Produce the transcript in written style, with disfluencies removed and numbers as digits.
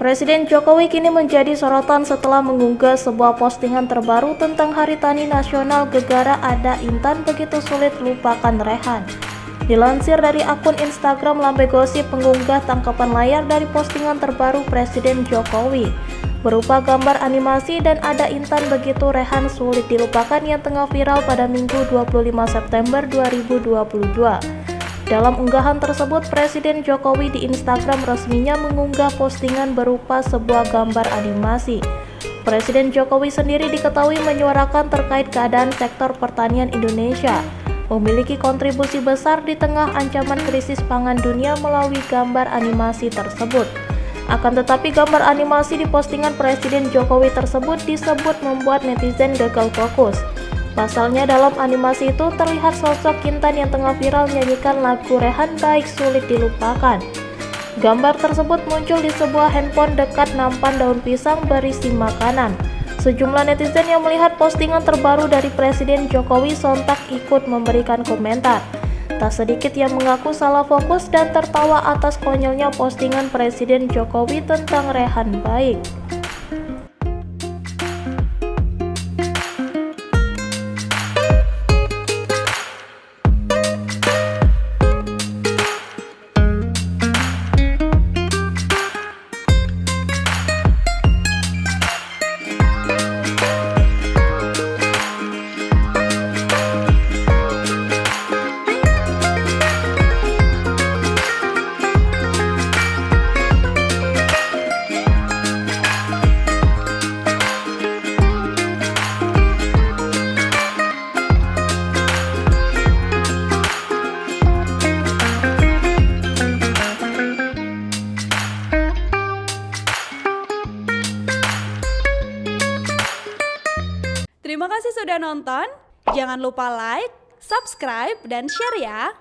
Presiden Jokowi kini menjadi sorotan setelah mengunggah sebuah postingan terbaru tentang Hari Tani Nasional Gegara Ada Intan Begitu Sulit Lupakan Rehan. Dilansir dari akun Instagram Lambe Gosip, pengunggah tangkapan layar dari postingan terbaru Presiden Jokowi berupa gambar animasi dan Ada Intan Begitu Rehan Sulit Dilupakan yang tengah viral pada Minggu 25 September 2022. Dalam unggahan tersebut, Presiden Jokowi di Instagram resminya mengunggah postingan berupa sebuah gambar animasi. Presiden Jokowi sendiri diketahui menyuarakan terkait keadaan sektor pertanian Indonesia memiliki kontribusi besar di tengah ancaman krisis pangan dunia melalui gambar animasi tersebut. Akan tetapi gambar animasi di postingan Presiden Jokowi tersebut disebut membuat netizen gagal fokus. Pasalnya dalam animasi itu terlihat sosok Intan yang tengah viral menyanyikan lagu Rehan Baik Sulit Dilupakan. Gambar tersebut muncul di sebuah handphone dekat nampan daun pisang berisi makanan. Sejumlah netizen yang melihat postingan terbaru dari Presiden Jokowi sontak ikut memberikan komentar. Tak sedikit yang mengaku salah fokus dan tertawa atas konyolnya postingan Presiden Jokowi tentang Rehan Baik. Terima kasih sudah nonton. Jangan lupa like, subscribe, dan share ya.